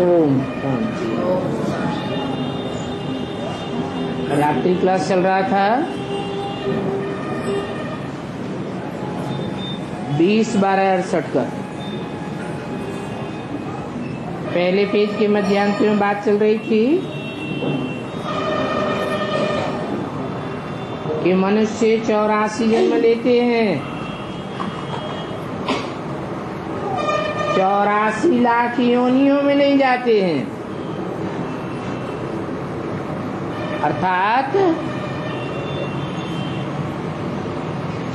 ओम शांति। रात्रि क्लास चल रहा था 20/12/68 का। पहले पेज के मध्यांश में बात चल रही थी कि मनुष्य 84 जन्म लेते हैं, 84 लाख योनियों में नहीं जाते हैं। अर्थात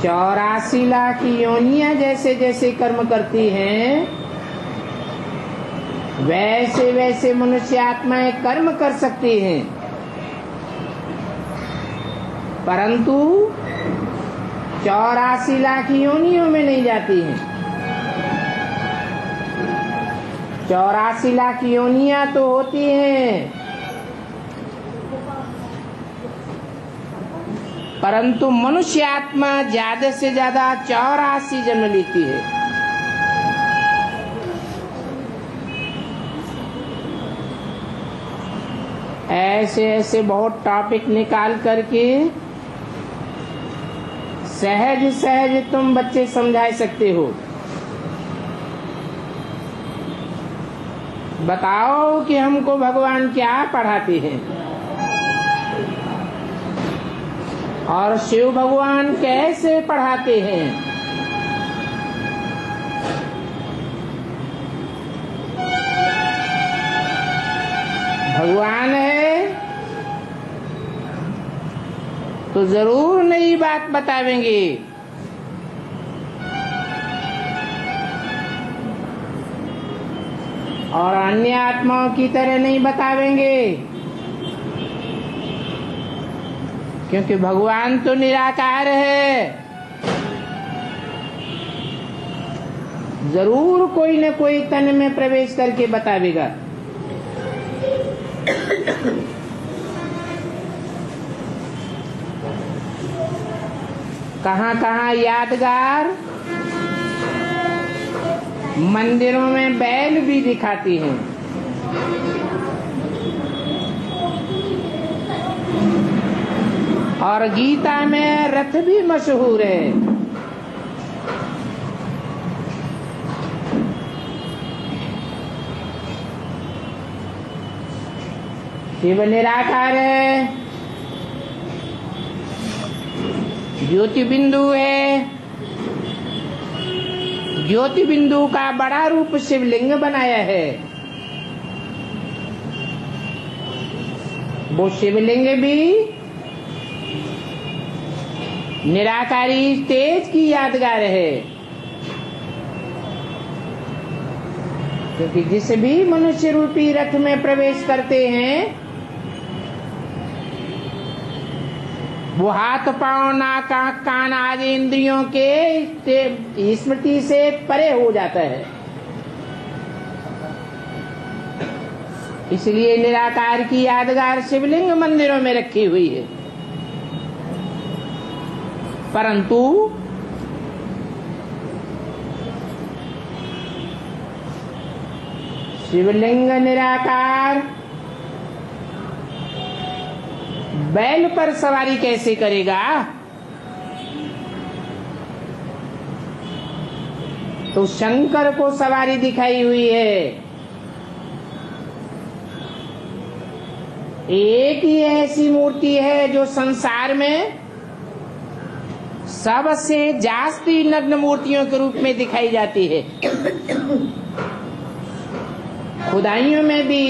84 लाख योनियां जैसे जैसे कर्म करती हैं, वैसे वैसे मनुष्य आत्माएं कर्म कर सकती हैं, परंतु 84 लाख योनियों में नहीं जाती हैं। 84 लाख योनियां तो होती हैं, परंतु मनुष्य आत्मा ज्यादा से ज्यादा 84 जन्म लेती है। ऐसे ऐसे बहुत टॉपिक निकाल करके सहज सहज तुम बच्चे समझा सकते हो। बताओ कि हमको भगवान क्या पढ़ाते हैं और शिव भगवान कैसे पढ़ाते हैं। भगवान है तो जरूर नई बात बतावेंगे, और अन्य आत्माओं की तरह नहीं बतावेंगे, क्योंकि भगवान तो निराकार है। जरूर कोई न कोई तन में प्रवेश करके बतावेगा। कहाँ कहाँ यादगार मंदिरों में बैल भी दिखाती हैं। और गीता में रथ भी मशहूर है। शिव निराकार है, ज्योति बिंदु है। ज्योति बिंदु का बड़ा रूप शिवलिंग बनाया है। वो शिवलिंग भी निराकारी तेज की यादगार है, क्योंकि जिस भी मनुष्य रूपी रथ में प्रवेश करते हैं, वो हाथ पांव नाक आंख कान आदि इंद्रियों के स्मृति से परे हो जाता है। इसलिए निराकार की यादगार शिवलिंग मंदिरों में रखी हुई है। परंतु शिवलिंग निराकार बैल पर सवारी कैसे करेगा? तो शंकर को सवारी दिखाई हुई है। एक ही ऐसी मूर्ति है जो संसार में सबसे जास्ती नग्न मूर्तियों के रूप में दिखाई जाती है। खुदाइयों में भी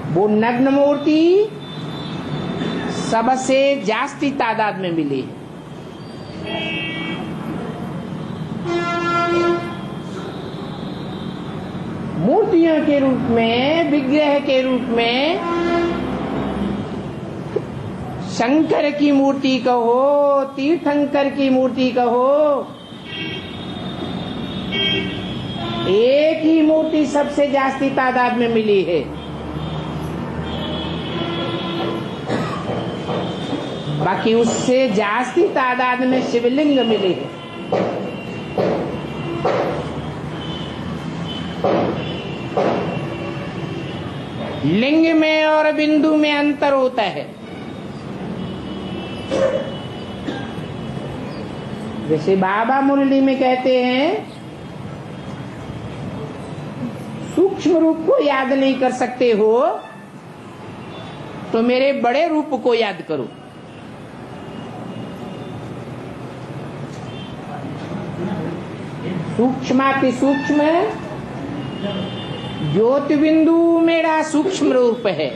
वो नग्न मूर्ति सबसे जास्ती तादाद में मिली। मूर्तियों के रूप में, विग्रह के रूप में शंकर की मूर्ति कहो, तीर्थंकर की मूर्ति कहो, एक ही मूर्ति सबसे जास्ती तादाद में मिली है। बाकी उससे जास्ती तादाद में शिवलिंग मिली है। लिंग में और बिंदु में अंतर होता है। जैसे बाबा मुरली में कहते हैं, सूक्ष्म रूप को याद नहीं कर सकते हो तो मेरे बड़े रूप को याद करो। सूक्ष्माति सूक्ष्म ज्योति बिंदु मेरा सूक्ष्म रूप है,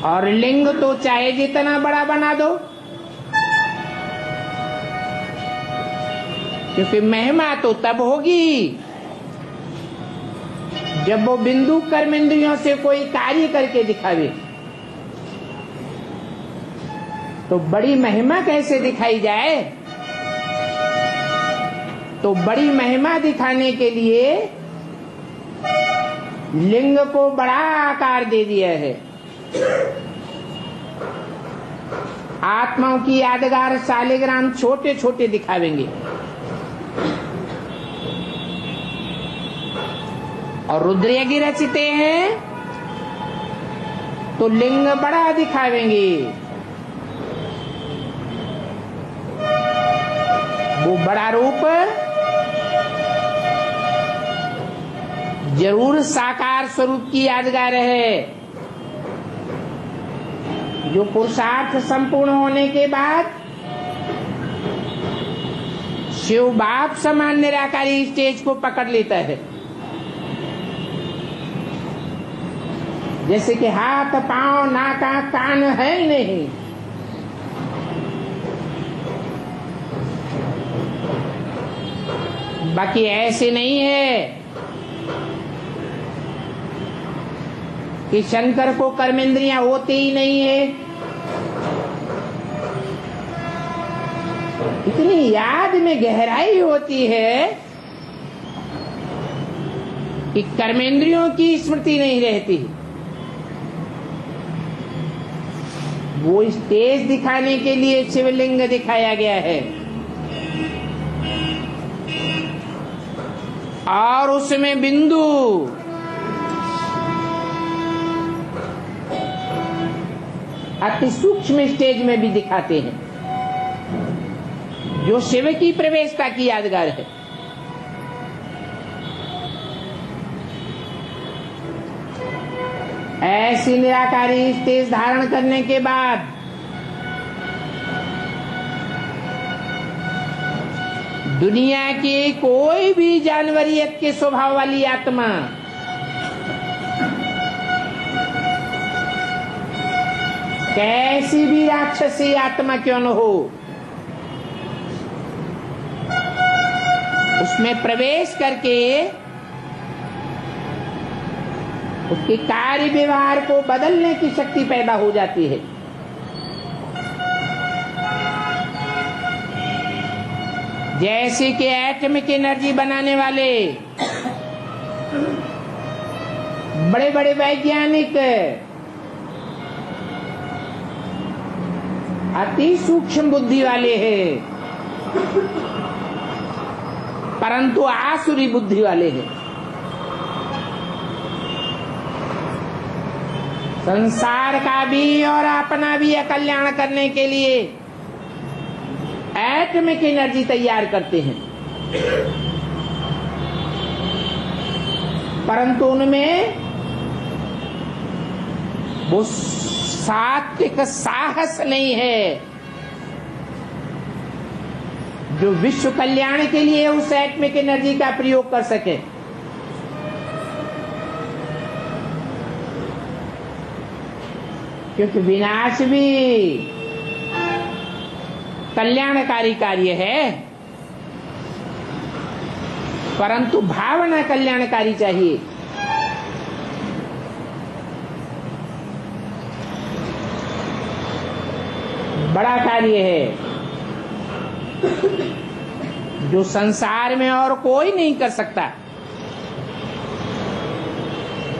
और लिंग तो चाहे जितना बड़ा बना दो, क्योंकि महिमा तो तब होगी जब वो बिंदु कर्मेंद्रियों से कोई कार्य करके दिखावे। तो बड़ी महिमा कैसे दिखाई जाए? तो बड़ी महिमा दिखाने के लिए लिंग को बड़ा आकार दे दिया है। आत्माओं की यादगार शालिग्राम छोटे छोटे दिखावेंगे और रुद्रयज्ञ रचते हैं तो लिंग बड़ा दिखावेंगे। वो बड़ा रूप जरूर साकार स्वरूप की यादगार है, जो पुरुषार्थ संपूर्ण होने के बाद शिव बाप समान निराकारी स्टेज को पकड़ लेता है। जैसे कि हाथ पांव नाका कान है ही नहीं, बाकी ऐसे नहीं है कि शंकर को कर्मेंद्रियां होती ही नहीं है। इतनी याद में गहराई होती है कि कर्मेंद्रियों की स्मृति नहीं रहती। वो स्टेज दिखाने के लिए शिवलिंग दिखाया गया है और उसमें बिंदु अति सूक्ष्म स्टेज में भी दिखाते हैं, जो शिव की प्रवेशता की यादगार है। ऐसी निराकारी स्टेज धारण करने के बाद दुनिया की कोई भी जानवरियत के स्वभाव वाली आत्मा कैसी भी राक्षसी आत्मा क्यों न हो, उसमें प्रवेश करके उसके कार्य व्यवहार को बदलने की शक्ति पैदा हो जाती है। जैसे कि एटमिक एनर्जी बनाने वाले बड़े बड़े वैज्ञानिक अति सूक्ष्म बुद्धि वाले हैं, परंतु आसुरी बुद्धि वाले हैं। संसार का भी और अपना भी कल्याण करने के लिए एटमिक एनर्जी तैयार करते हैं, परंतु उनमें वो सात्विक साहस नहीं है जो विश्व कल्याण के लिए उस एटमिक एनर्जी का प्रयोग कर सके। क्योंकि विनाश भी कल्याणकारी कार्य है, परंतु भावना कल्याणकारी चाहिए। बड़ा कार्य है जो संसार में और कोई नहीं कर सकता।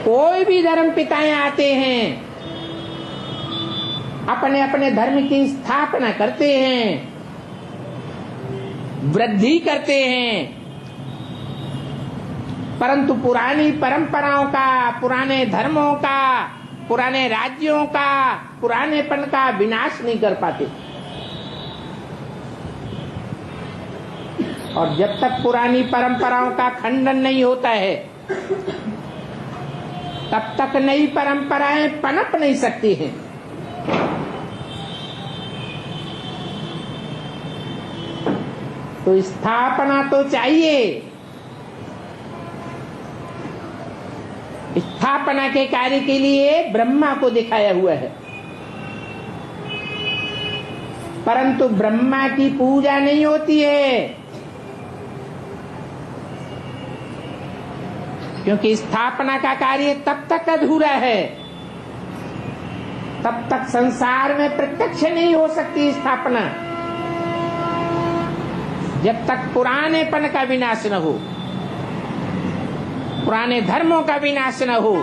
कोई भी धर्म पिताएं आते हैं, अपने अपने धर्म की स्थापना करते हैं, वृद्धि करते हैं, परंतु पुरानी परंपराओं का, पुराने धर्मों का, पुराने राज्यों का, पुरानेपन का विनाश नहीं कर पाते। और जब तक पुरानी परंपराओं का खंडन नहीं होता है, तब तक नई परंपराएं पनप नहीं सकती हैं। तो स्थापना तो चाहिए। स्थापना के कार्य के लिए ब्रह्मा को दिखाया हुआ है, परंतु ब्रह्मा की पूजा नहीं होती है, क्योंकि स्थापना का कार्य तब तक अधूरा है, तब तक संसार में प्रत्यक्ष नहीं हो सकती स्थापना, जब तक पुरानेपन का विनाश न हो, पुराने धर्मों का विनाश न हो।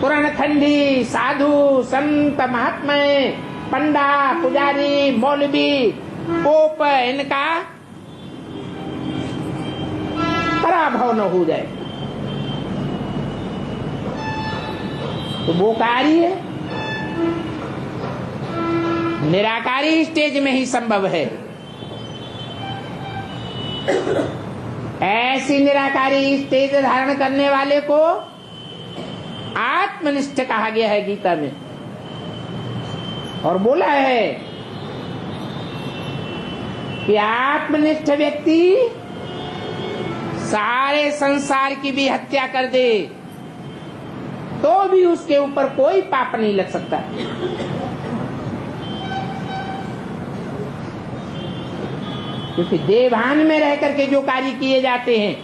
पुराणखंडी साधु संत महात्मा, पंडा पुजारी मौलवी पोप, इनका पराभव न हो जाए, तो वो कार्य निराकारी स्टेज में ही संभव है। ऐसी निराकारी स्टेज धारण करने वाले को आत्मनिष्ठ कहा गया है गीता में, और बोला है कि आत्मनिष्ठ व्यक्ति सारे संसार की भी हत्या कर दे तो भी उसके ऊपर कोई पाप नहीं लग सकता। क्योंकि देवभान में रह करके जो कार्य किए जाते हैं,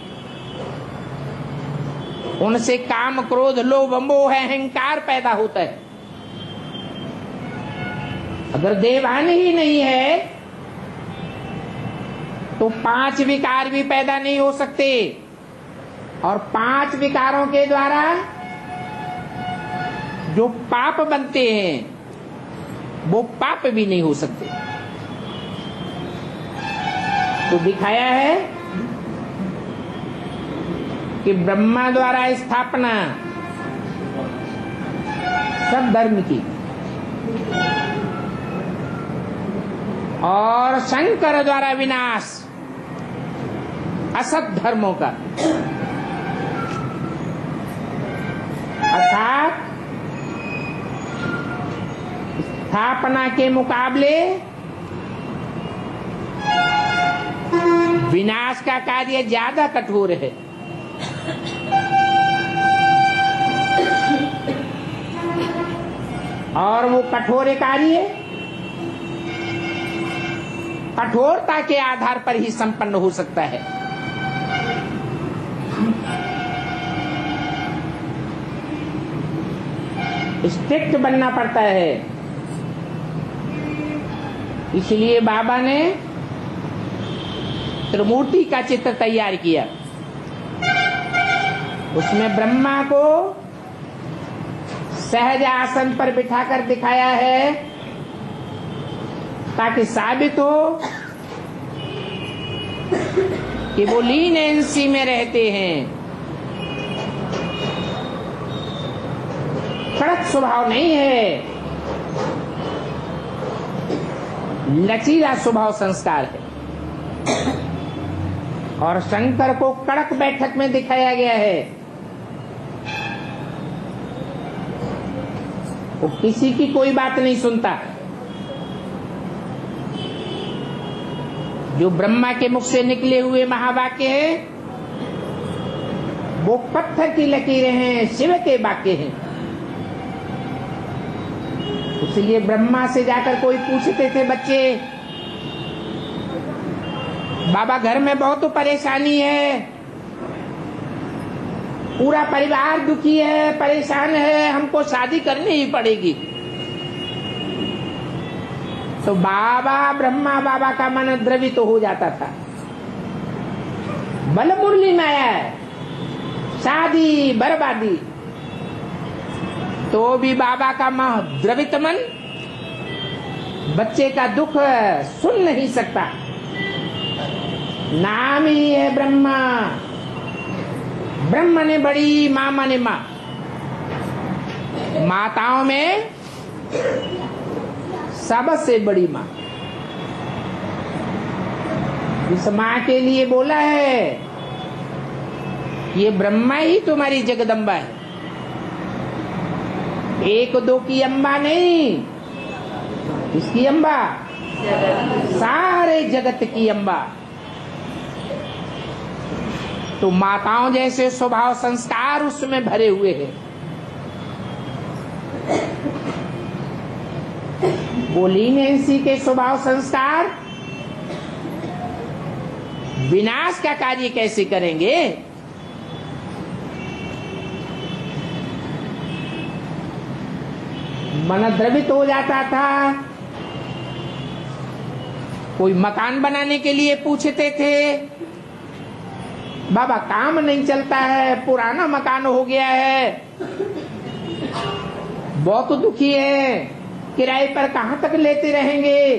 उनसे काम क्रोध लोभ मोह अहंकार पैदा होता है। अगर देवभान ही नहीं है तो 5 विकार भी पैदा नहीं हो सकते, और 5 विकारों के द्वारा जो पाप बनते हैं वो पाप भी नहीं हो सकते। तो दिखाया है कि ब्रह्मा द्वारा स्थापना सब धर्म की, और शंकर द्वारा विनाश असत धर्मों का। अर्थात स्थापना के मुकाबले विनाश का कार्य ज्यादा कठोर है। और वो कठोर कार्य कठोरता के आधार पर ही संपन्न हो सकता है। स्ट्रिक्ट बनना पड़ता है। इसलिए बाबा ने त्रिमूर्ति का चित्र तैयार किया। उसमें ब्रह्मा को सहज आसन पर बिठाकर दिखाया है, ताकि साबित हो कि वो लीनेंसी में रहते हैं, कड़क स्वभाव नहीं है, लचीला स्वभाव संस्कार है। और शंकर को कड़क बैठक में दिखाया गया है। वो किसी की कोई बात नहीं सुनता। जो ब्रह्मा के मुख से निकले हुए महावाक्य हैं, वो पत्थर की लकीरें हैं, शिव के वाक्य हैं। इसलिए ब्रह्मा से जाकर कोई पूछते थे बच्चे, बाबा घर में बहुत परेशानी है, पूरा परिवार दुखी है, परेशान है, हमको शादी करनी ही पड़ेगी। तो ब्रह्मा बाबा का मन द्रवित तो हो जाता था। बल मुरली में आया है, शादी बर्बादी, तो भी बाबा का द्रवित मन बच्चे का दुख सुन नहीं सकता। नाम ही है ब्रह्मा, ब्रह्म ने बड़ी, माँ माने माँ। माताओं में सबसे बड़ी माँ। इस माँ के लिए बोला है ये ब्रह्मा ही तुम्हारी जगदम्बा है, एक दो की अम्बा नहीं। किसकी अम्बा? सारे जगत की अम्बा। तो माताओं जैसे स्वभाव संस्कार उसमें भरे हुए हैं। वो लीनियंसी के स्वभाव संस्कार विनाश का कार्य कैसे करेंगे? मन द्रवित हो जाता था। कोई मकान बनाने के लिए पूछते थे, बाबा काम नहीं चलता है, पुराना मकान हो गया है, बहुत दुखी है, किराए पर कहां तक लेते रहेंगे,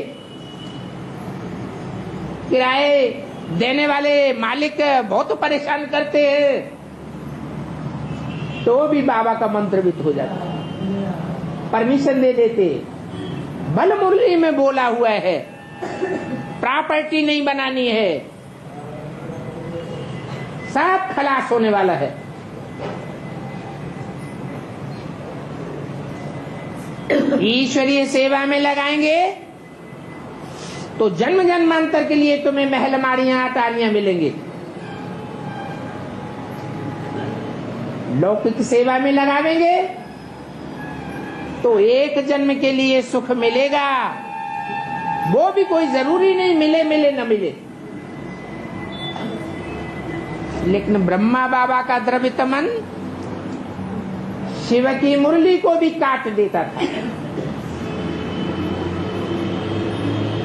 किराए देने वाले मालिक बहुत परेशान करते हैं। तो भी बाबा का मन द्रवित हो जाता, परमिशन दे देते। बल मुरली में बोला हुआ है प्रॉपर्टी नहीं बनानी है, सब खलास होने वाला है। ईश्वरीय सेवा में लगाएंगे तो जन्म जन्मांतर के लिए तुम्हें महल माड़ियां अटारियां मिलेंगे। लौकिक सेवा में लगावेंगे तो एक जन्म के लिए सुख मिलेगा, वो भी कोई जरूरी नहीं मिले मिले न मिले। लेकिन ब्रह्मा बाबा का द्रवित मन शिव की मुरली को भी काट देता था।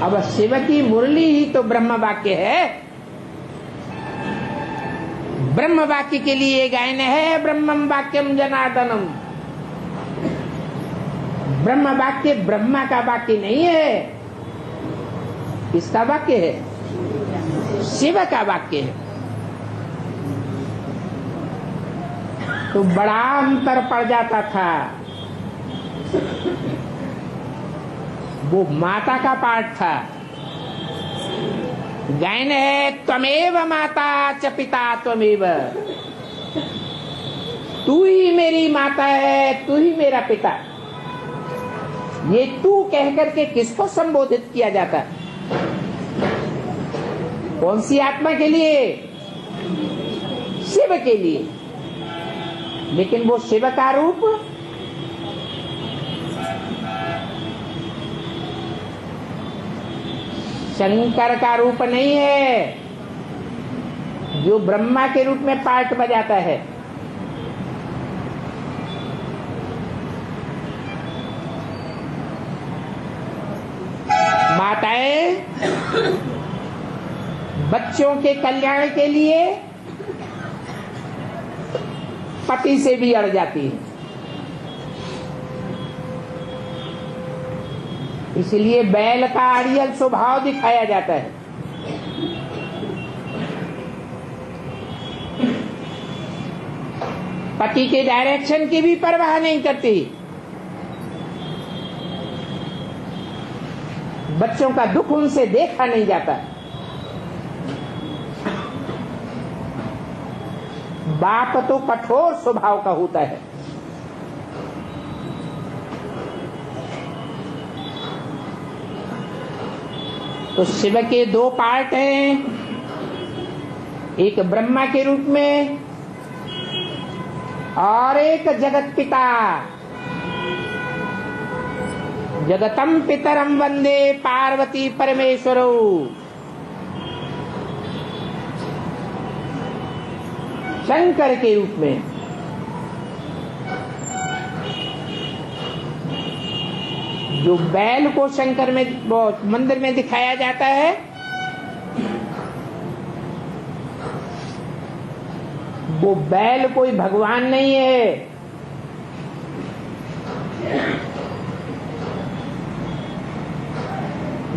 अब शिव की मुरली ही तो ब्रह्म वाक्य है। ब्रह्म वाक्य के लिए गायन है ब्रह्मम वाक्यम जनार्दनम। ब्रह्म वाक्य ब्रह्मा का वाक्य नहीं है, किसका वाक्य है? शिव का वाक्य है। तो बड़ा अंतर पड़ जाता था। वो माता का पाठ था। गायन है त्वमेव माता च पिता त्वमेव, तू ही मेरी माता है, तू ही मेरा पिता। ये तू कह करके किसको संबोधित किया जाता है? कौन सी आत्मा के लिए? शिव के लिए। लेकिन वो शिव का रूप शंकर का रूप नहीं है, जो ब्रह्मा के रूप में पार्ट बजाता है। माताएं बच्चों के कल्याण के लिए पति से भी अड़ जाती है। इसलिए बैल का अड़ियल स्वभाव दिखाया जाता है। पति के डायरेक्शन की भी परवाह नहीं करती। बच्चों का दुख उनसे देखा नहीं जाता। बाप तो कठोर स्वभाव का होता है। तो शिव के दो पार्ट हैं, एक ब्रह्मा के रूप में और एक जगत पिता। जगतम पितरम वंदे पार्वती परमेश्वरो। शंकर के रूप में। जो बैल को शंकर में मंदिर में दिखाया जाता है, वो बैल कोई भगवान नहीं है।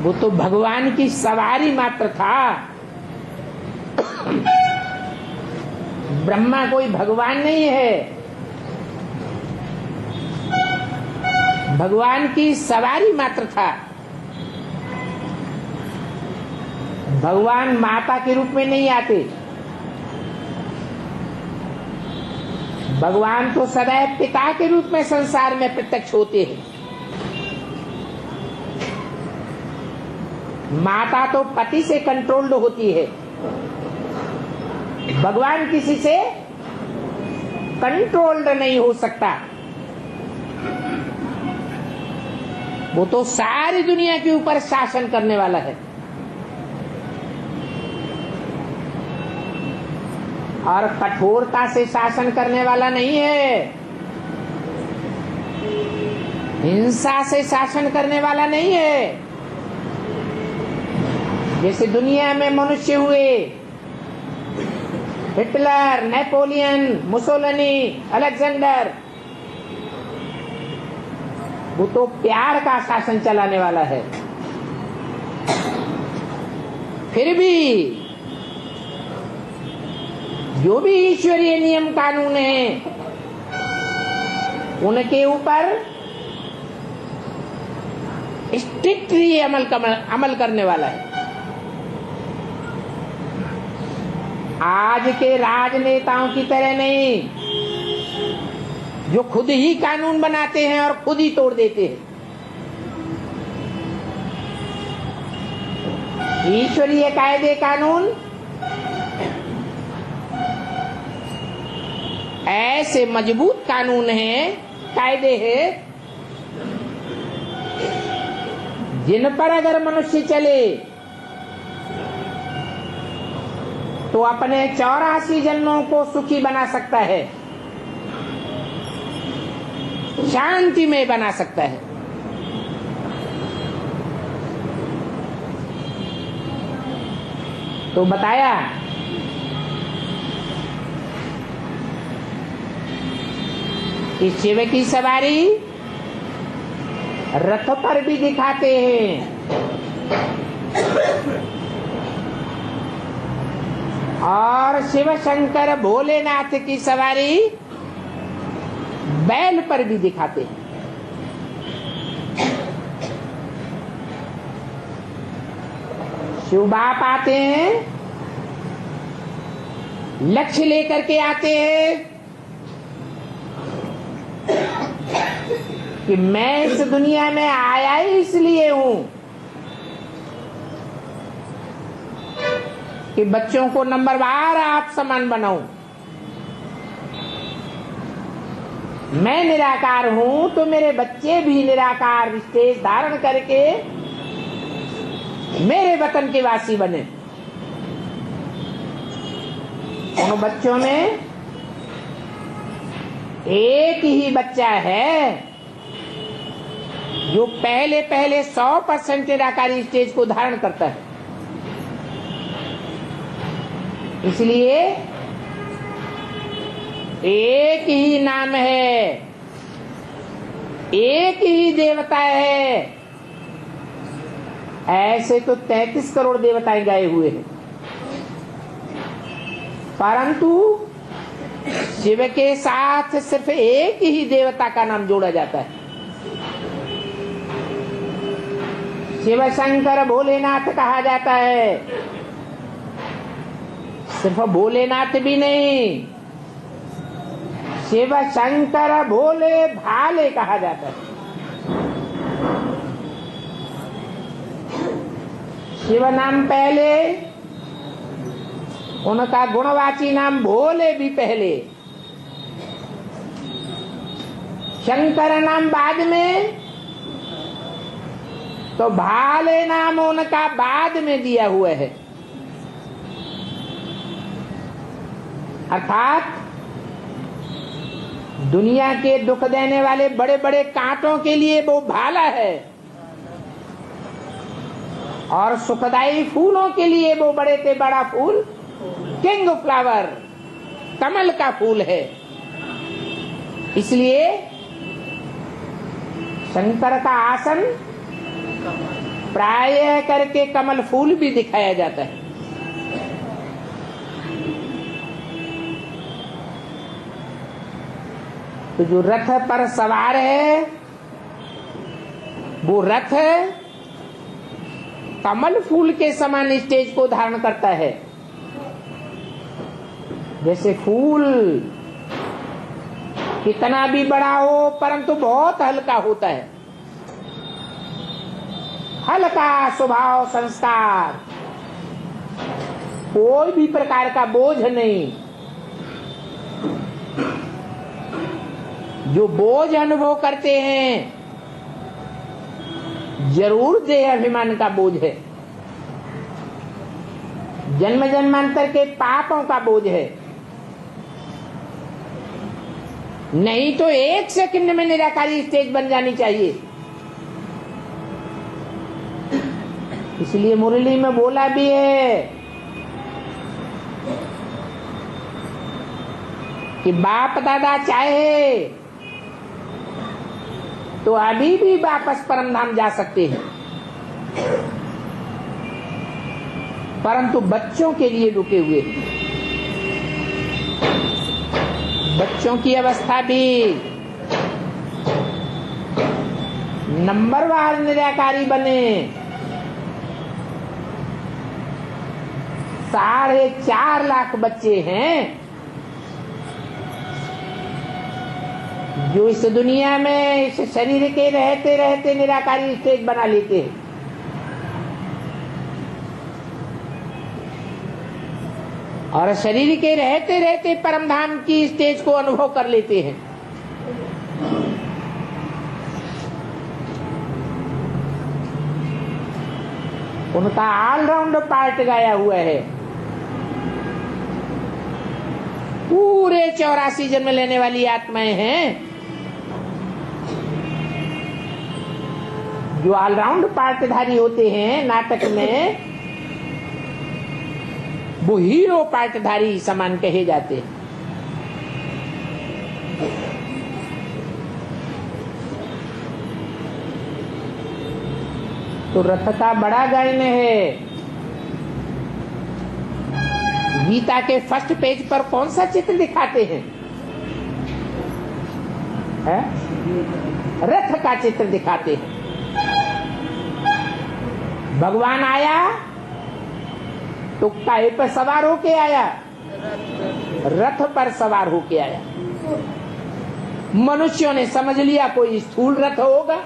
वो तो भगवान की सवारी मात्र था। ब्रह्मा कोई भगवान नहीं है, भगवान की सवारी मात्र था। भगवान माता के रूप में नहीं आते, भगवान तो सदैव पिता के रूप में संसार में प्रत्यक्ष होते हैं। माता तो पति से कंट्रोल्ड होती है, भगवान किसी से कंट्रोल्ड नहीं हो सकता। वो तो सारी दुनिया के ऊपर शासन करने वाला है और कठोरता से शासन करने वाला नहीं है, हिंसा से शासन करने वाला नहीं है। जैसे दुनिया में मनुष्य हुए, हिटलर, नेपोलियन, मुसोलिनी, अलेक्जेंडर, वो तो प्यार का शासन चलाने वाला है। फिर भी जो भी ईश्वरीय नियम कानून है उनके ऊपर स्ट्रिक्टली अमल करने वाला है। आज के राजनेताओं की तरह नहीं, जो खुद ही कानून बनाते हैं और खुद ही तोड़ देते हैं। ईश्वरीय कायदे कानून ऐसे मजबूत कानून हैं, कायदे हैं, जिन पर अगर मनुष्य चले तो अपने 84 जन्मों को सुखी बना सकता है, शांति में बना सकता है। तो बताया कि शिव की सवारी रथ पर भी दिखाते हैं और शिव शंकर भोलेनाथ की सवारी बैल पर भी दिखाते हैं। शिव बाप आते हैं, लक्ष्य लेकर के आते हैं कि मैं इस दुनिया में आया ही इसलिए हूं कि बच्चों को नंबरवार आप समान बनाऊं। मैं निराकार हूं तो मेरे बच्चे भी निराकार विशेष धारण करके मेरे वतन के वासी बने। उन बच्चों में एक ही बच्चा है जो पहले 100% निराकारी स्टेज को धारण करता है। इसलिए एक ही नाम है, एक ही देवता है। ऐसे तो 33 करोड़ देवताएं गाए हुए हैं, परंतु शिव के साथ सिर्फ एक ही देवता का नाम जोड़ा जाता है। शिव शंकर भोलेनाथ कहा जाता है। सिर्फ भोलेनाथ भी नहीं, शिव शंकर भोले भाले कहा जाता है। शिव नाम पहले, उनका गुणवाची नाम भोले भी पहले, शंकर नाम बाद में, तो भाले नाम उनका बाद में दिया हुआ है। अर्थात दुनिया के दुख देने वाले बड़े बड़े कांटों के लिए वो भाला है और सुखदायी फूलों के लिए वो बड़े से बड़ा फूल किंग फ्लावर, कमल का फूल है। इसलिए शंकर का आसन प्रायः करके कमल फूल भी दिखाया जाता है। तो जो रथ पर सवार है वो रथ कमल फूल के समान स्टेज को धारण करता है। जैसे फूल कितना भी बड़ा हो परंतु बहुत हल्का होता है, हल्का स्वभाव संस्कार, कोई भी प्रकार का बोझ नहीं। जो बोझ अनुभव करते हैं जरूर देह अभिमान का बोझ है, जन्म जन्मांतर के पापों का बोझ है। नहीं तो एक सेकंड में निराकारी स्टेज बन जानी चाहिए। इसलिए मुरली में बोला भी है कि बाप दादा चाहे तो अभी भी वापस परमधाम जा सकते हैं, परंतु बच्चों के लिए रुके हुए हैं। बच्चों की अवस्था भी नंबरवार निराकारी बने। 4.5 लाख बच्चे हैं जो इस दुनिया में इस शरीर के रहते रहते निराकारी स्टेज बना लेते हैं। और शरीर के रहते रहते परमधाम की स्टेज को अनुभव कर लेते हैं। उनका ऑलराउंड पार्ट गाया हुआ है। पूरे 84 जन्म लेने वाली आत्माएं हैं जो ऑलराउंड पार्टधारी होते हैं नाटक में, वो हीरो पार्टधारी समान कहे जाते हैं। तो रथ का बड़ा गायन है। गीता के फर्स्ट पेज पर कौन सा चित्र दिखाते हैं? है? रथ का चित्र दिखाते हैं। भगवान आया तो काहे पर सवार होके आया? रथ पर सवार होके आया। मनुष्यों ने समझ लिया कोई स्थूल रथ होगा।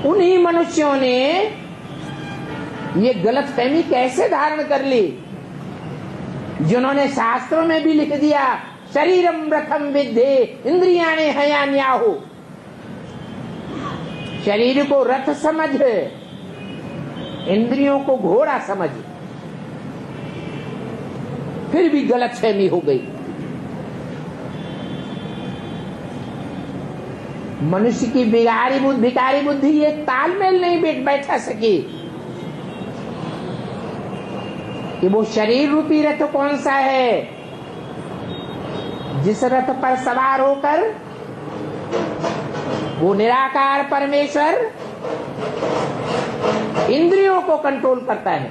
उन्हीं मनुष्यों ने ये गलतफहमी कैसे धारण कर ली जिन्होंने शास्त्रों में भी लिख दिया शरीरम रथम विद्धे इंद्रियाणि हयान्याहु। शरीर को रथ समझ, इंद्रियों को घोड़ा समझ। फिर भी गलतफहमी हो गई। मनुष्य की भिकारी बुद्धि ये तालमेल नहीं बैठा सकी कि वो शरीर रूपी रथ कौन सा है जिस रथ पर सवार होकर वो निराकार परमेश्वर इंद्रियों को कंट्रोल करता है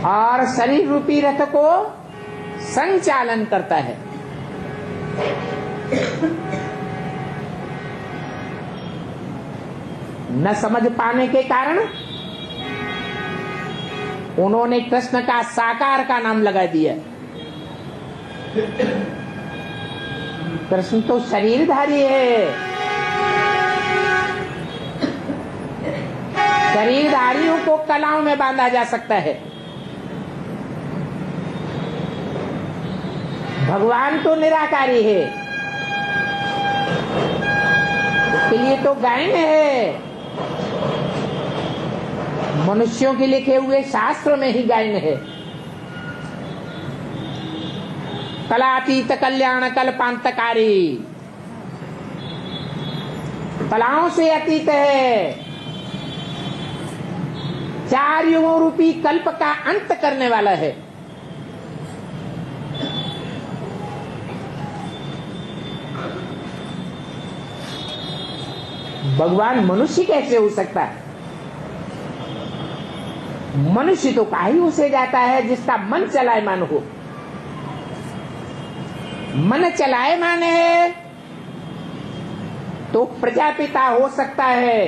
और शरीर रूपी रथ को संचालन करता है। न समझ पाने के कारण उन्होंने कृष्ण का साकार का नाम लगा दिया। कृष्ण तो शरीरधारी है। शरीरधारियों को कलाओं में बांधा जा सकता है, भगवान तो निराकारी है। उसके लिए तो गायन है। मनुष्यों के लिखे हुए शास्त्र में ही गायन है। कलातीत कल्याण कल्पांतकारी, कलाओं से अतीत है। 4 युगों रूपी कल्प का अंत करने वाला है। भगवान मनुष्य कैसे हो सकता है? मनुष्य तो काहे उसे जाता है जिसका मन चलायमान हो। मन चलायमान है तो प्रजापिता हो सकता है,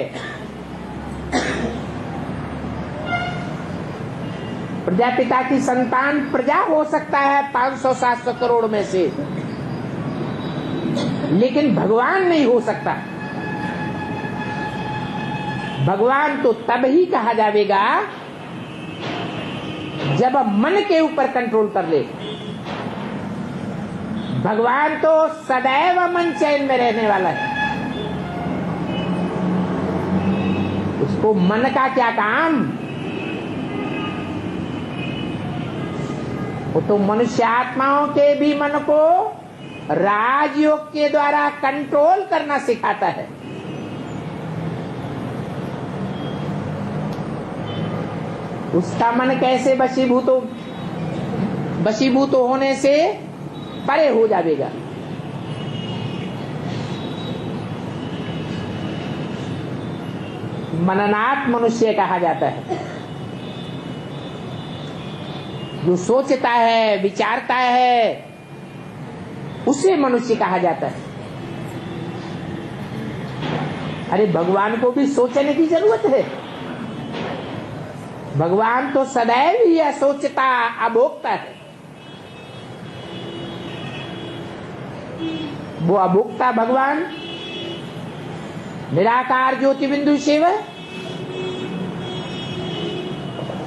प्रजापिता की संतान प्रजा हो सकता है 500-700 करोड़ में से, लेकिन भगवान नहीं हो सकता। भगवान तो तब ही कहा जाएगा जब मन के ऊपर कंट्रोल कर ले। भगवान तो सदैव मन चैन में रहने वाला है, उसको मन का क्या काम। वो तो मनुष्य आत्माओं के भी मन को राजयोग के द्वारा कंट्रोल करना सिखाता है। उसका मन कैसे वशीभूत होने से परे हो जाएगा। मननाथ मनुष्य कहा जाता है, जो सोचता है विचारता है उसे मनुष्य कहा जाता है। अरे भगवान को भी सोचने की जरूरत है। भगवान तो सदैव ही सोचता अभोक्ता है। वो अभोक्ता भगवान निराकार ज्योति बिंदु शिव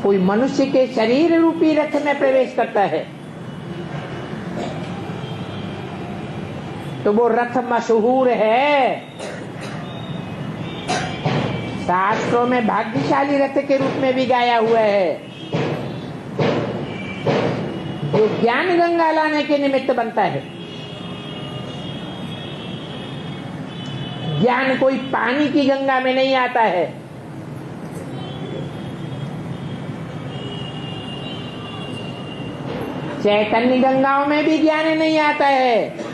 कोई मनुष्य के शरीर रूपी रथ में प्रवेश करता है तो वो रथ मशहूर है। शास्त्रों में भाग्यशाली रथ के रूप में भी गाया हुआ है, जो ज्ञान गंगा लाने के निमित्त बनता है। ज्ञान कोई पानी की गंगा में नहीं आता है, चैतन्य गंगाओं में भी ज्ञान नहीं आता है।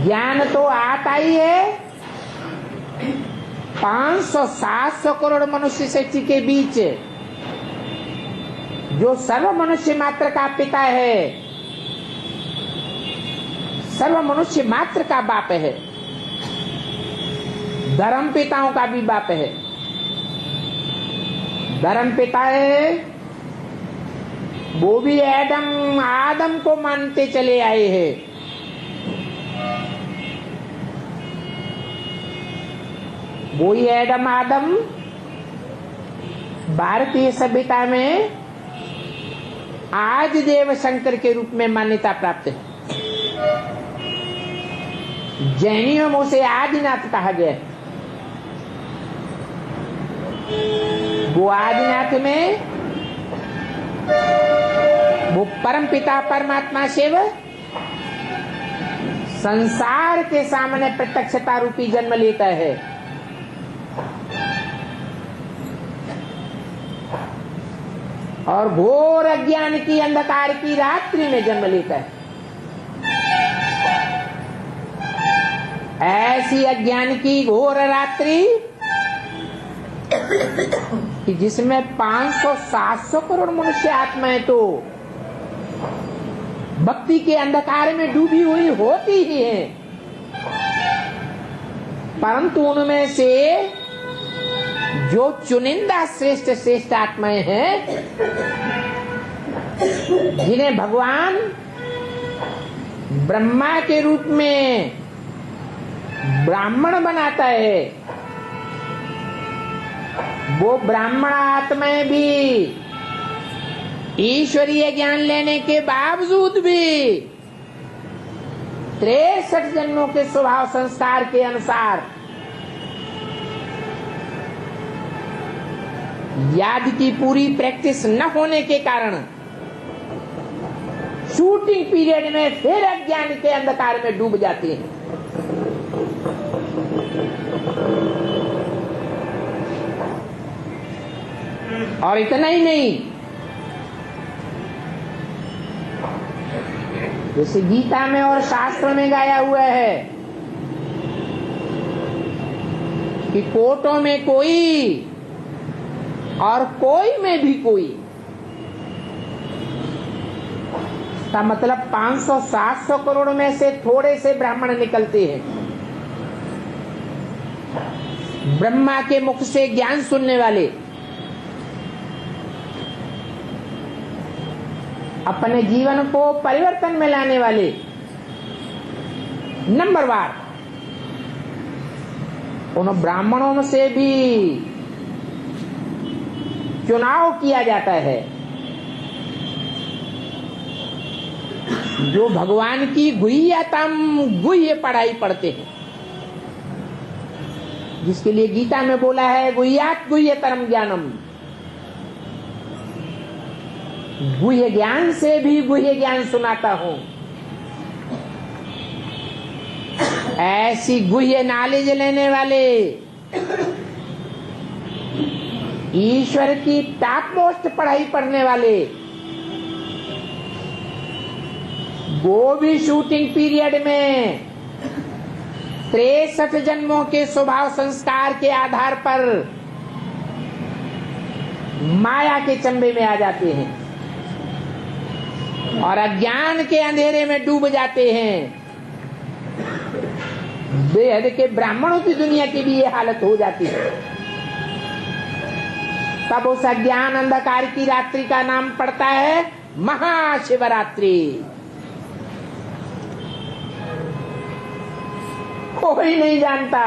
ज्ञान तो आता ही है 500-700 करोड़ मनुष्य शक्ति के बीच, जो सर्व मनुष्य मात्र का पिता है, सर्व मनुष्य मात्र का बाप है, धर्म पिताओं का भी बाप है। धर्म पिता है वो भी आदम को मानते चले आए हैं। वही आदम भारतीय सभ्यता में आज देव शंकर के रूप में मान्यता प्राप्त है। जैनियों में उसे आदिनाथ कहा गया है। वो आदिनाथ में वो परम पिता परमात्मा शिव संसार के सामने प्रत्यक्षता रूपी जन्म लेता है। और घोर अज्ञान की अंधकार की रात्रि में जन्म लेता है। ऐसी अज्ञान की घोर रात्रि कि जिसमें 500-700 करोड़ मनुष्य आत्माएं तो भक्ति के अंधकार में डूबी हुई होती ही हैं, परंतु उनमें से जो चुनिंदा श्रेष्ठ आत्माएं हैं, जिन्हें भगवान ब्रह्मा के रूप में ब्राह्मण बनाता है, वो ब्राह्मण आत्माएं भी ईश्वरीय ज्ञान लेने के बावजूद भी 63 जन्मों के स्वभाव संस्कार के अनुसार याद की पूरी प्रैक्टिस न होने के कारण शूटिंग पीरियड में फिर अज्ञान के अंधकार में डूब जाती हैं। और इतना ही नहीं, जैसे गीता में और शास्त्र में गाया हुआ है कि कोटों में कोई और कोई में भी कोई, का मतलब 500-700 करोड़ में से थोड़े से ब्राह्मण निकलते हैं ब्रह्मा के मुख से ज्ञान सुनने वाले, अपने जीवन को परिवर्तन में लाने वाले। नंबरवार उन ब्राह्मणों में से भी चुनाव किया जाता है जो भगवान की गुह्यतम गुह्य पढ़ाई पढ़ते हैं, जिसके लिए गीता में बोला है गुह्यात गुह्यतरम ज्ञानम, गुह्य ज्ञान से भी गुह्य ज्ञान सुनाता हूं। ऐसी गुह्य नॉलेज लेने वाले, ईश्वर की टॉप मोस्ट पढ़ाई पढ़ने वाले, वो भी शूटिंग पीरियड में 63 जन्मों के स्वभाव संस्कार के आधार पर माया के चंबे में आ जाते हैं और अज्ञान के अंधेरे में डूब जाते हैं। बेहद के ब्राह्मणों की दुनिया की भी ये हालत हो जाती है। तब उस अज्ञान अंधकार की रात्रि का नाम पड़ता है महाशिवरात्रि। कोई नहीं जानता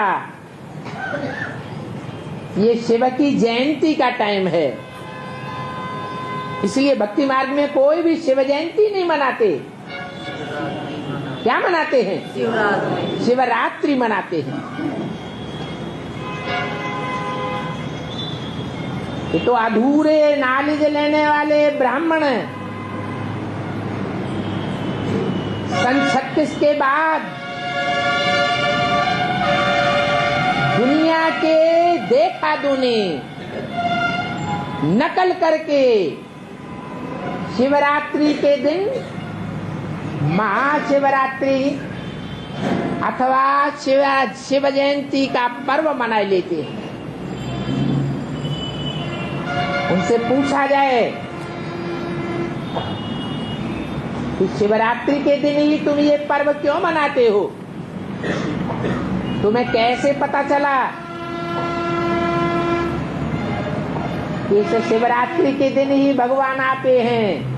ये शिव की जयंती का टाइम है, इसलिए भक्ति मार्ग में कोई भी शिव जयंती नहीं मनाते। क्या मनाते हैं? शिवरात्रि मनाते हैं। ये तो अधूरे नॉलेज लेने वाले ब्राह्मण सन 36 के बाद दुनिया के देखा दुने नकल करके शिवरात्रि के दिन महाशिवरात्रि अथवा शिव जयंती का पर्व मनाए लेते हैं। उनसे पूछा जाए कि शिवरात्रि के दिन ही तुम ये पर्व क्यों मनाते हो, तुम्हें कैसे पता चला कि इस शिवरात्रि के दिन ही भगवान आते हैं?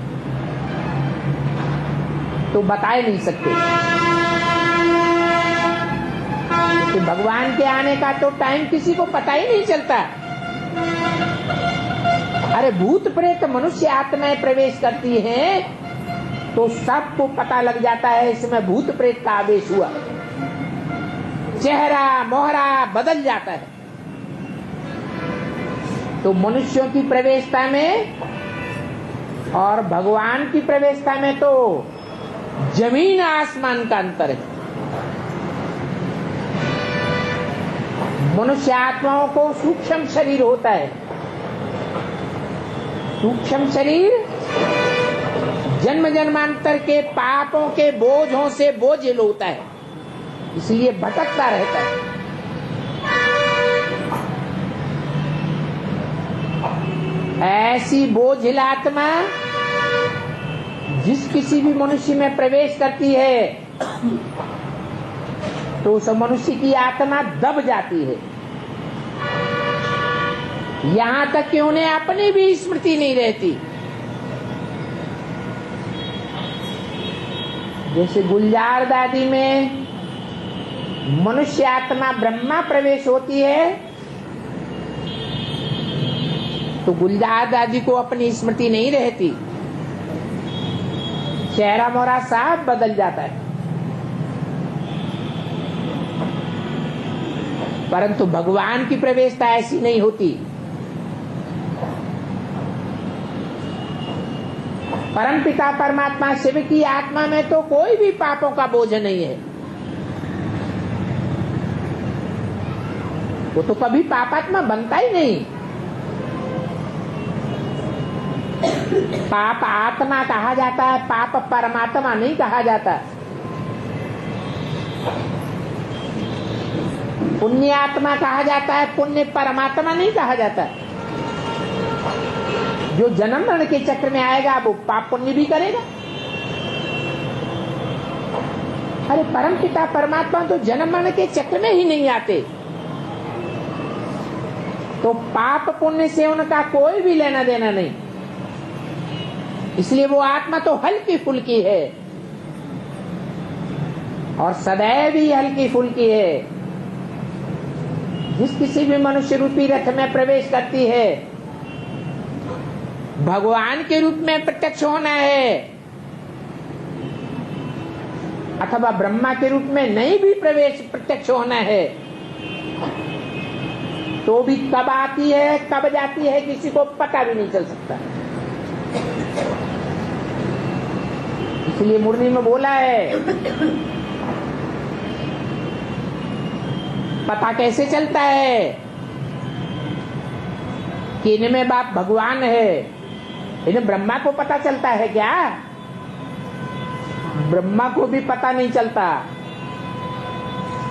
तो बता ही नहीं सकते कि भगवान के आने का तो टाइम किसी को पता ही नहीं चलता। अरे भूत प्रेत मनुष्य आत्माएं प्रवेश करती हैं तो सबको पता लग जाता है इसमें भूत प्रेत का आवेश हुआ, चेहरा मोहरा बदल जाता है। तो मनुष्यों की प्रवेशता में और भगवान की प्रवेशता में तो जमीन आसमान का अंतर है। मनुष्य आत्माओं को सूक्ष्म शरीर होता है, सूक्ष्म शरीर जन्म जन्मांतर के पापों के बोझों से बोझिल होता है, इसलिए भटकता रहता है। ऐसी बोझिल आत्मा जिस किसी भी मनुष्य में प्रवेश करती है तो उस मनुष्य की आत्मा दब जाती है, यहां तक कि उन्हें अपनी भी स्मृति नहीं रहती। जैसे गुलजार दादी में मनुष्य आत्मा ब्रह्मा प्रवेश होती है तो गुलजार दादी को अपनी स्मृति नहीं रहती, चेहरा मोहरा साफ बदल जाता है। परंतु भगवान की प्रवेशता ऐसी नहीं होती। परमपिता परमात्मा शिव की आत्मा में तो कोई भी पापों का बोझ नहीं है, वो तो कभी पापात्मा बनता ही नहीं। पाप आत्मा कहा जाता है, पाप परमात्मा नहीं कहा जाता। पुण्य आत्मा कहा जाता है, पुण्य परमात्मा नहीं कहा जाता। जो जन्म मरण के चक्र में आएगा वो पाप पुण्य भी करेगा। अरे परम पिता परमात्मा तो जन्म मरण के चक्र में ही नहीं आते, तो पाप पुण्य से उनका कोई भी लेना देना नहीं। इसलिए वो आत्मा तो हल्की फुल्की है और सदैव ही हल्की फुल्की है। जिस किसी भी मनुष्य रूपी रथ में प्रवेश करती है, भगवान के रूप में प्रत्यक्ष होना है अथवा ब्रह्मा के रूप में नहीं भी प्रत्यक्ष होना है, तो भी कब आती है कब जाती है किसी को पता भी नहीं चल सकता। इसलिए मुरली में बोला है, पता कैसे चलता है कि इनमें बाप भगवान है। इन्हें ब्रह्मा को पता चलता है क्या? ब्रह्मा को भी पता नहीं चलता,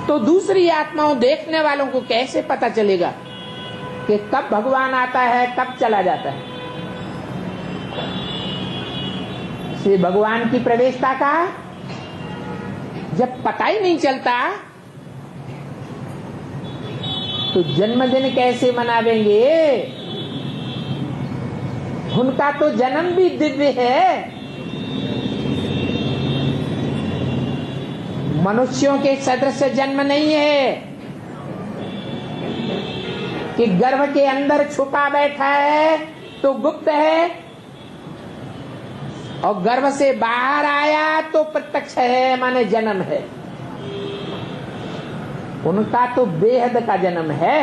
तो दूसरी आत्माओं देखने वालों को कैसे पता चलेगा कि कब भगवान आता है कब चला जाता है? इसलिए भगवान की प्रवेशता का जब पता ही नहीं चलता तो जन्मदिन कैसे मनावेंगे? उनका तो जन्म भी दिव्य है। मनुष्यों के सदृश जन्म नहीं है कि गर्भ के अंदर छुपा बैठा है तो गुप्त है और गर्भ से बाहर आया तो प्रत्यक्ष है, माने जन्म है। उनका तो बेहद का जन्म है।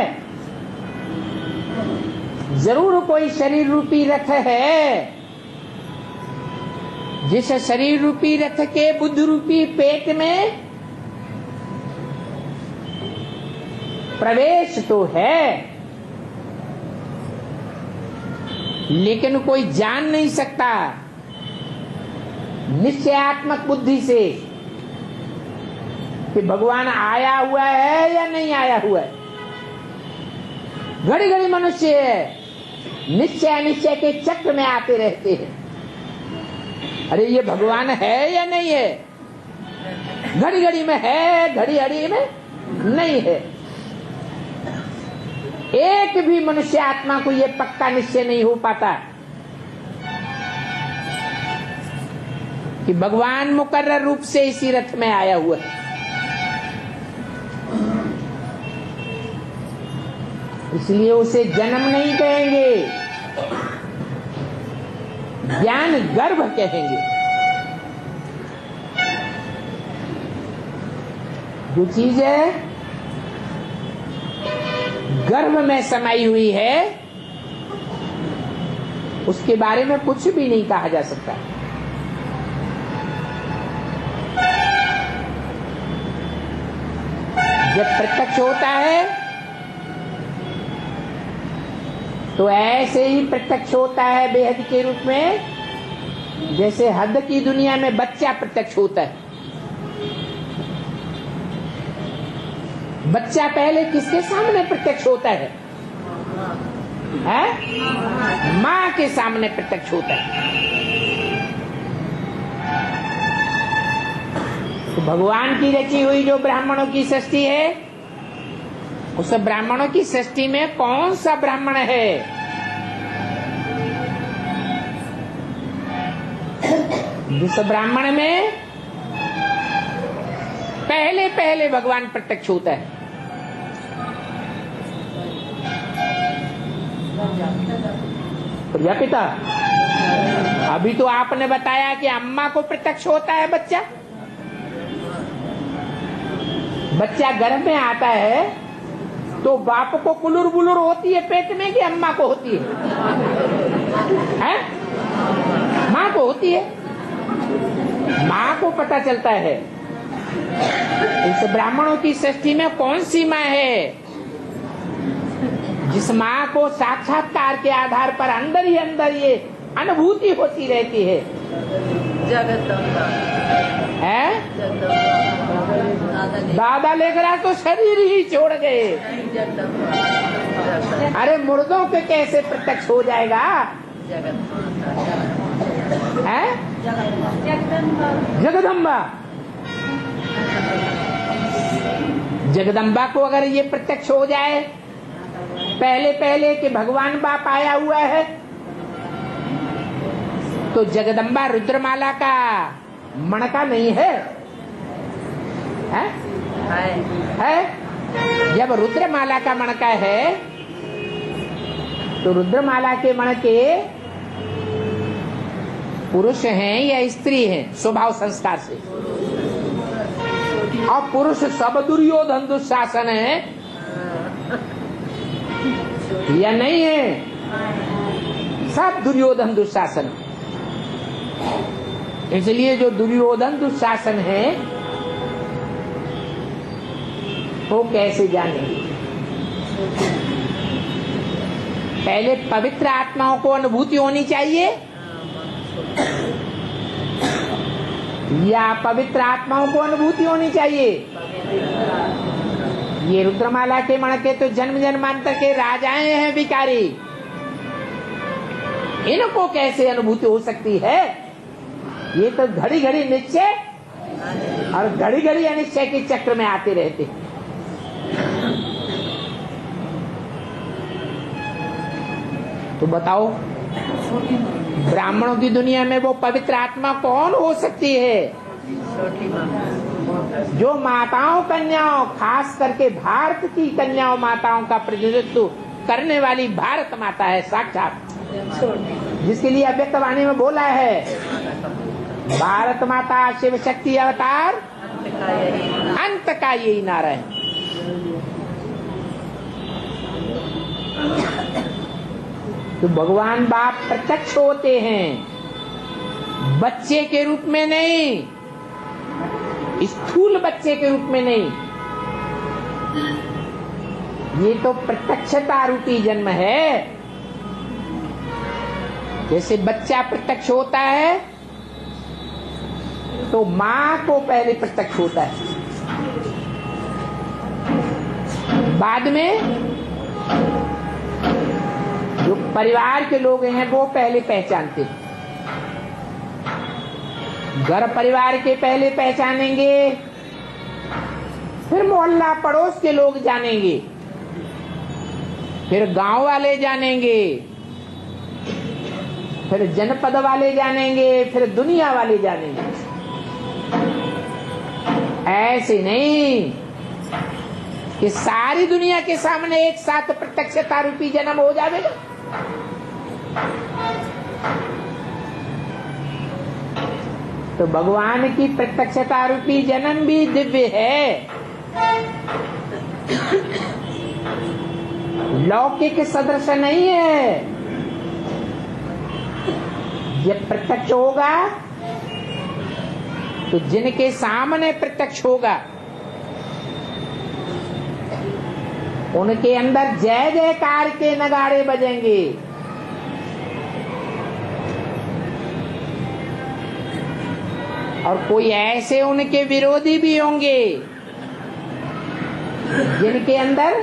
जरूर कोई शरीर रूपी रथ है, जिस शरीर रूपी रथ के बुद्ध रूपी पेट में प्रवेश तो है, लेकिन कोई जान नहीं सकता निश्चयात्मक बुद्धि से कि भगवान आया हुआ है या नहीं आया हुआ है। घड़ी घड़ी मनुष्य निश्चय के चक्र में आते रहते हैं। अरे ये भगवान है या नहीं है? घड़ी घड़ी में है, घड़ी घड़ी में नहीं है। एक भी मनुष्य आत्मा को ये पक्का निश्चय नहीं हो पाता कि भगवान मुकर्रर रूप से इसी रथ में आया हुआ है। इसलिए उसे जन्म नहीं कहेंगे, ज्ञान गर्भ कहेंगे। जो चीज है गर्भ में समाई हुई है उसके बारे में कुछ भी नहीं कहा जा सकता। जब प्रत्यक्ष होता है तो ऐसे ही प्रत्यक्ष होता है बेहद के रूप में, जैसे हद की दुनिया में बच्चा प्रत्यक्ष होता है। बच्चा पहले किसके सामने प्रत्यक्ष होता है? माँ के सामने प्रत्यक्ष होता है। तो भगवान की रची हुई जो ब्राह्मणों की सृष्टि है, उस ब्राह्मणों की सृष्टि में कौन सा ब्राह्मण है जिस ब्राह्मण में पहले पहले भगवान प्रत्यक्ष होता है? प्रजापिता। अभी तो आपने बताया कि अम्मा को प्रत्यक्ष होता है बच्चा। बच्चा गर्भ में आता है तो बाप को कुलुर बुलुर होती है पेट में कि अम्मा को होती है? माँ को होती है। माँ को पता चलता है। इस ब्राह्मणों की सृष्टि में कौन सी माँ है जिस माँ को साक्षात्कार के आधार पर अंदर ही अंदर ये अनुभूति होती रहती है? दादा लेकर आए तो शरीर ही छोड़ गए। अरे मुर्दों के कैसे प्रत्यक्ष हो जाएगा? है जगदम्बा। जगदम्बा को अगर ये प्रत्यक्ष हो जाए पहले पहले कि भगवान बाप आया हुआ है, तो जगदम्बा रुद्रमाला का मणका नहीं है? है? जब रुद्रमाला का मणका है तो रुद्रमाला के मणके पुरुष हैं या स्त्री हैं स्वभाव संस्कार से? और पुरुष सब दुर्योधन दुशासन है या नहीं है? सब दुर्योधन दुशासन। इसलिए जो दुर्योधन दुशासन है वो कैसे जानेंगे? पहले पवित्र आत्माओं को अनुभूति होनी चाहिए या पवित्र आत्माओं को अनुभूति होनी चाहिए? ये रुद्रमाला के मणके तो जन्म जन्मांतर के राजाएं हैं भिखारी, इनको कैसे अनुभूति हो सकती है? ये तो घड़ी घड़ी निश्चय और घड़ी घड़ी अनिश्चय के चक्र में आते रहते। तो बताओ ब्राह्मणों की दुनिया में वो पवित्र आत्मा कौन हो सकती है? जो माताओं कन्याओं, खास करके भारत की कन्याओं माताओं का प्रतिनिधित्व करने वाली भारत माता है साक्षात, जिसके लिए अव्यक्तवाणी में बोला है भारत माता शिव शक्ति अवतार अंत का यही नारा है। तो भगवान बाप प्रत्यक्ष होते हैं, बच्चे के रूप में नहीं, स्थूल बच्चे के रूप में नहीं। ये तो प्रत्यक्षता रूपी जन्म है। जैसे बच्चा प्रत्यक्ष होता है तो मां को पहले प्रत्यक्ष होता है, बाद में जो परिवार के लोग हैं वो पहले पहचानते हैं। घर परिवार के पहले पहचानेंगे, फिर मोहल्ला पड़ोस के लोग जानेंगे, फिर गांव वाले जानेंगे, फिर जनपद वाले जानेंगे, फिर दुनिया वाले जानेंगे। ऐसे नहीं कि सारी दुनिया के सामने एक साथ प्रत्यक्षता रूपी जन्म हो जाएगा। तो भगवान की प्रत्यक्षता रूपी जन्म भी दिव्य है, लौकिक सदृश नहीं है। जब प्रत्यक्ष होगा तो जिनके सामने प्रत्यक्ष होगा उनके अंदर जय जयकार के नगाड़े बजेंगे। और कोई ऐसे उनके विरोधी भी होंगे जिनके अंदर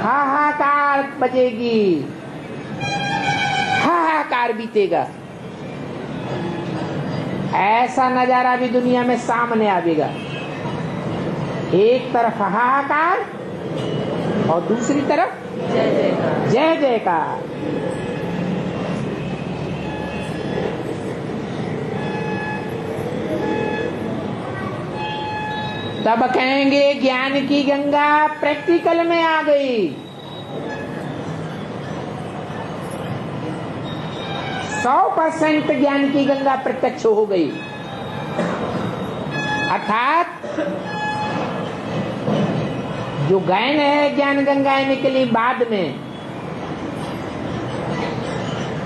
हाहाकार बजेगी, हाहाकार बीतेगा। ऐसा नजारा भी दुनिया में सामने आवेगा। एक तरफ हाहाकार और दूसरी तरफ जय जयकार। तब कहेंगे ज्ञान की गंगा प्रैक्टिकल में आ गई। 100% ज्ञान की गंगा प्रत्यक्ष हो गई। अर्थात जो गैन है ज्ञान गंगाएं निकली बाद में,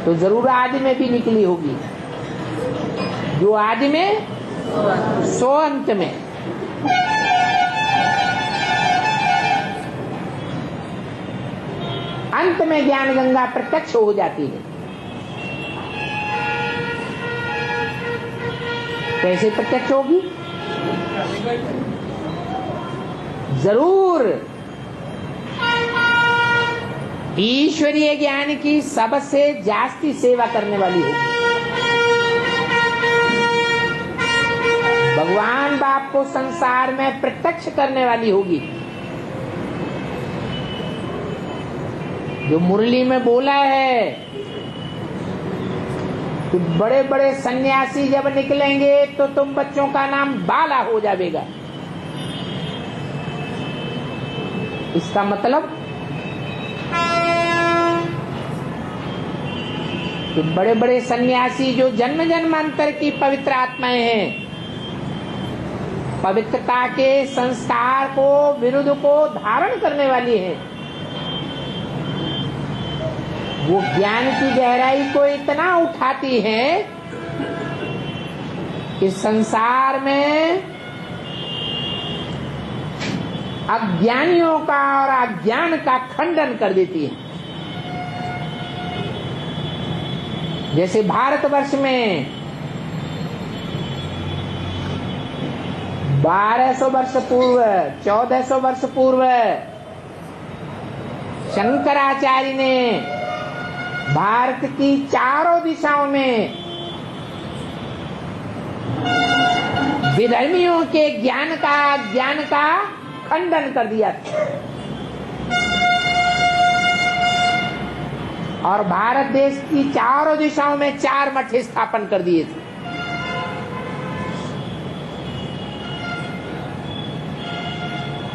तो जरूर आदि में भी निकली होगी। जो आदि में सो अंत में। अंत में ज्ञान गंगा प्रत्यक्ष हो जाती है। कैसे प्रत्यक्ष होगी? जरूर ईश्वरीय ज्ञान की सबसे जास्ती सेवा करने वाली होगी। भगवान बाप को संसार में प्रत्यक्ष करने वाली होगी। जो मुरली में बोला है कि बड़े बड़े सन्यासी जब निकलेंगे तो तुम बच्चों का नाम बाला हो जाएगा। इसका मतलब कि बड़े बड़े सन्यासी जो जन्म जन्मांतर की पवित्र आत्माएं हैं, पवित्रता के संस्कार को विरुद्ध को धारण करने वाली हैं, वो ज्ञान की गहराई को इतना उठाती है कि संसार में अज्ञानियों का और अज्ञान का खंडन कर देती है। जैसे भारतवर्ष में 1200 वर्ष पूर्व, 1400 वर्ष पूर्व शंकराचार्य ने भारत की चारों दिशाओं में विधर्मियों के ज्ञान का खंडन कर दिया था और भारत देश की चारों दिशाओं में 4 मठ स्थापन कर दिए थे।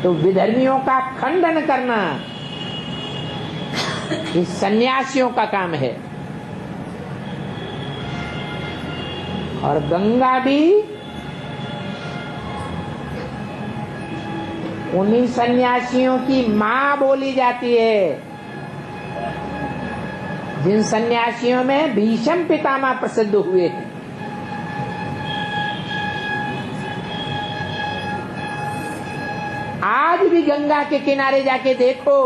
तो विधर्मियों का खंडन करना इस सन्यासियों का काम है। और गंगा भी उन्हीं सन्यासियों की मां बोली जाती है जिन सन्यासियों में भीष्म पितामह प्रसिद्ध हुए हैं। आज भी गंगा के किनारे जाके देखो,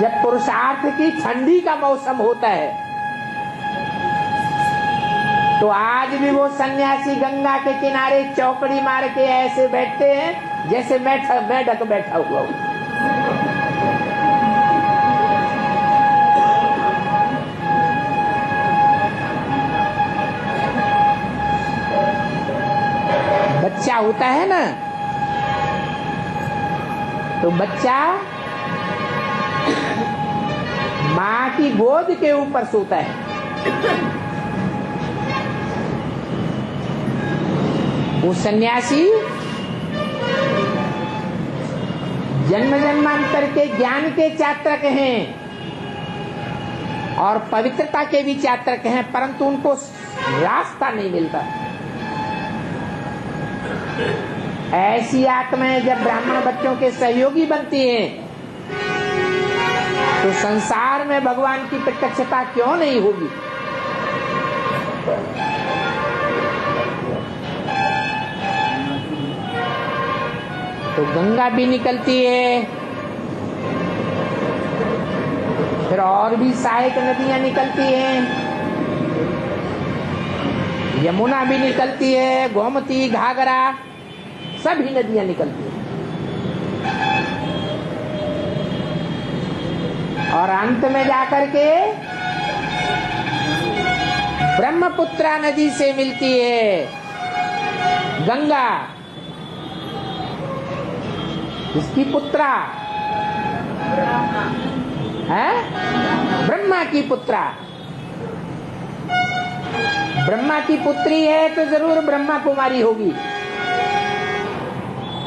जब पुरुषार्थ की ठंडी का मौसम होता है तो आज भी वो सन्यासी गंगा के किनारे चौकड़ी मार के ऐसे बैठते हैं जैसे मेढक बैठा हुआ हो। बच्चा होता है ना, तो बच्चा माँ की गोद के ऊपर सोता है। वो सन्यासी जन्म जन्मांतर के ज्ञान के चात्रक हैं और पवित्रता के भी चात्रक हैं, परंतु उनको रास्ता नहीं मिलता। ऐसी आत्माएं जब ब्राह्मण बच्चों के सहयोगी बनती हैं तो संसार में भगवान की प्रत्यक्षता क्यों नहीं होगी। तो गंगा भी निकलती है, फिर और भी सहायक नदियां निकलती हैं, यमुना भी निकलती है, गोमती, घाघरा, सभी नदियां निकलती हैं। और अंत में जाकर के ब्रह्मपुत्रा नदी से मिलती है गंगा। इसकी पुत्रा है, ब्रह्मा की पुत्रा। ब्रह्मा की पुत्री है तो जरूर ब्रह्मा कुमारी होगी।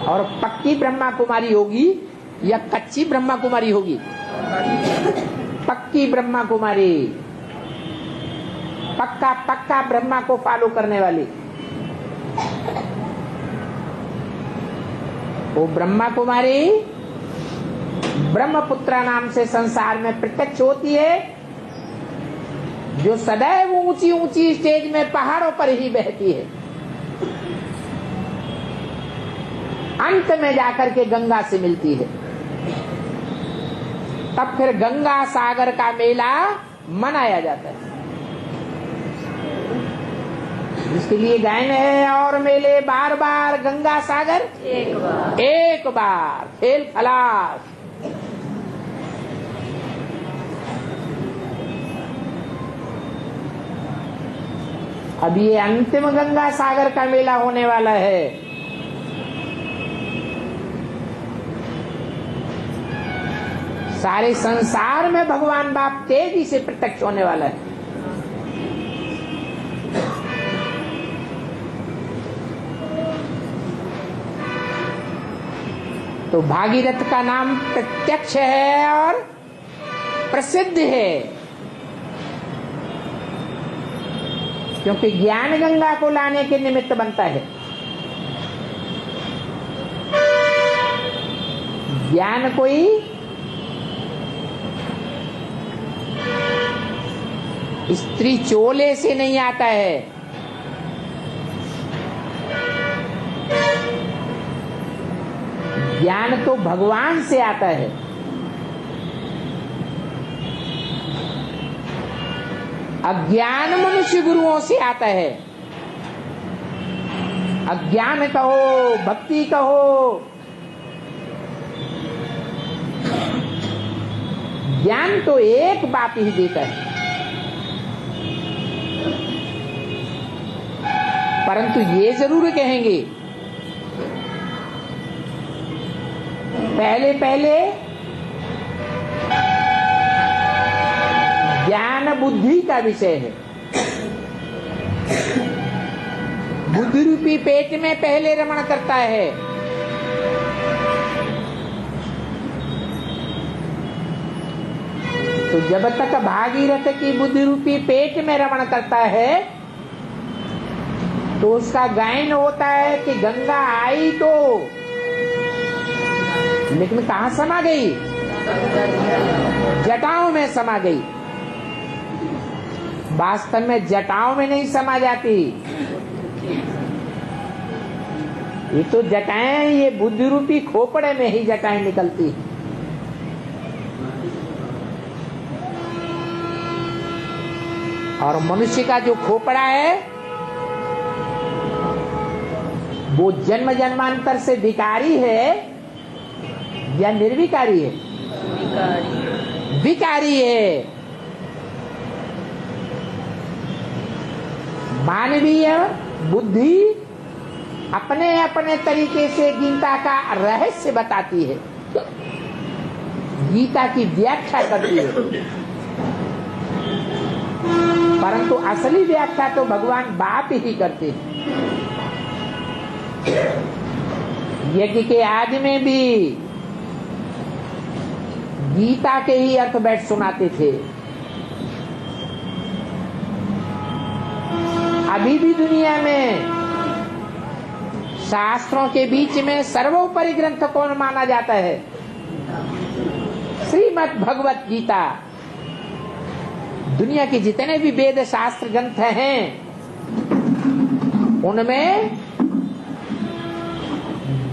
और पक्की ब्रह्मा कुमारी होगी या कच्ची ब्रह्मा कुमारी होगी? पक्की ब्रह्मा कुमारी, पक्का ब्रह्मा को फॉलो करने वाली। वो ब्रह्मा कुमारी ब्रह्मपुत्रा नाम से संसार में प्रत्यक्ष होती है, जो सदैव ऊंची ऊंची स्टेज में पहाड़ों पर ही बहती है। अंत में जाकर के गंगा से मिलती है। तब फिर गंगा सागर का मेला मनाया जाता है। जिसके लिए गायन है और मेले बार बार गंगा सागर एक बार खेल खलास। अब ये अंतिम गंगा सागर का मेला होने वाला है। सारे संसार में भगवान बाप तेजी से प्रत्यक्ष होने वाला है। तो भागीरथ का नाम प्रत्यक्ष है और प्रसिद्ध है, क्योंकि ज्ञान गंगा को लाने के निमित्त बनता है। ज्ञान कोई स्त्री चोले से नहीं आता है, ज्ञान तो भगवान से आता है। अज्ञान मनुष्य गुरुओं से आता है। अज्ञान कहो, भक्ति कहो, ज्ञान तो एक बात ही देता है। परंतु ये जरूर कहेंगे, पहले पहले ज्ञान बुद्धि का विषय है। बुद्धि रूपी पेट में पहले रमण करता है। तो जब तक भागीरथ की बुद्धि रूपी पेट में रमण करता है तो उसका गायन होता है कि गंगा आई तो, लेकिन कहां समा गई? जटाओं में समा गई। वास्तव में जटाओं में नहीं समा जाती। ये तो जटाएं, ये बुद्धि रूपी खोपड़े में ही जटाएं निकलती है। और मनुष्य का जो खोपड़ा है वो जन्म जन्मांतर से विकारी है या निर्विकारी है? विकारी है। मानवीय बुद्धि अपने अपने तरीके से गीता का रहस्य बताती है, गीता की व्याख्या करती है, परंतु असली व्याख्या तो भगवान बाप ही करते हैं। यज्ञ के आदि में भी गीता के ही अर्थ बैठ सुनाते थे। अभी भी दुनिया में शास्त्रों के बीच में सर्वोपरि ग्रंथ कौन माना जाता है? श्रीमद् भगवत गीता। दुनिया के जितने भी वेद शास्त्र ग्रंथ हैं उनमें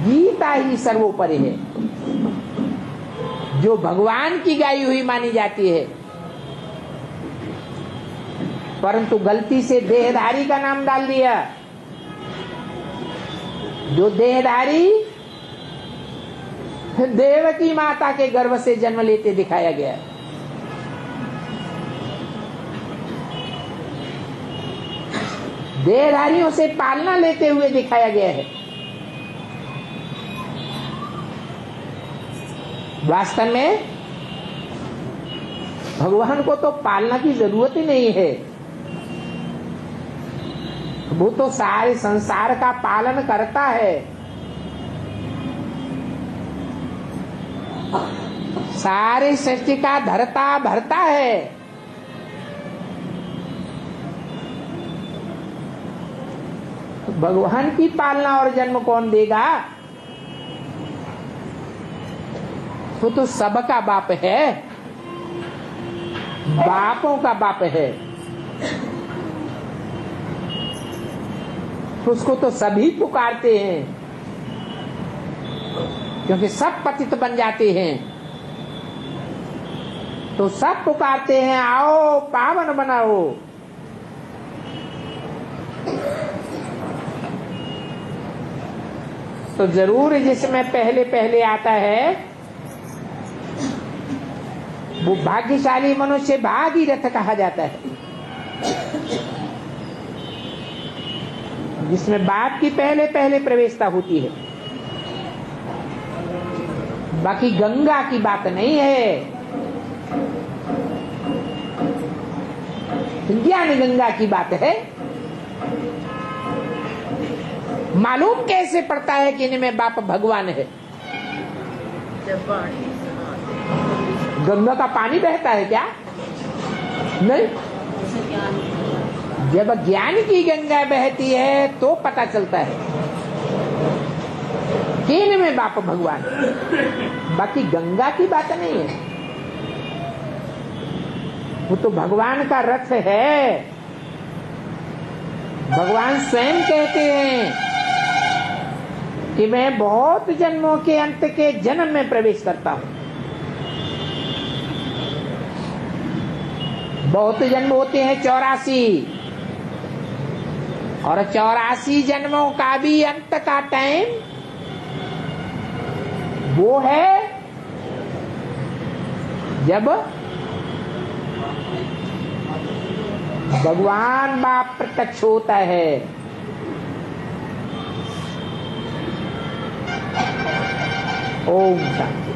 गीता ही सर्वोपरि है, जो भगवान की गाई हुई मानी जाती है। परंतु गलती से देहधारी का नाम डाल दिया। जो देहधारी देवकी माता के गर्भ से जन्म लेते दिखाया गया। देहधारियों से पालना लेते हुए दिखाया गया है। वास्तव में भगवान को तो पालना की जरूरत ही नहीं है, वो तो सारे संसार का पालन करता है। सारे सृष्टि का धरता भरता है। भगवान की पालना और जन्म कौन देगा? वो तो सबका बाप है, बापों का बाप है। उसको तो सभी पुकारते हैं, क्योंकि सब पतित बन जाते हैं। तो सब पुकारते हैं, आओ पावन बनाओ। तो जरूर जिसमें पहले पहले आता है वो भाग्यशाली मनुष्य भागीरथ कहा जाता है, जिसमें बाप की पहले पहले प्रवेशता होती है। बाकी गंगा की बात नहीं है, ज्ञान गंगा की बात है। मालूम कैसे पड़ता है कि इनमें बाप भगवान है? गंगा का पानी बहता है क्या? नहीं, जब ज्ञान की गंगा बहती है तो पता चलता है कि इनमें बाप भगवान है। बाकी गंगा की बात नहीं है, वो तो भगवान का रथ है। भगवान स्वयं कहते हैं कि मैं बहुत जन्मों के अंत के जन्म में प्रवेश करता हूं। बहुत जन्म होते हैं 84, और 84 जन्मों का भी अंत का टाइम वो है जब भगवान बाप प्रत्यक्ष होता है। ओम शांति।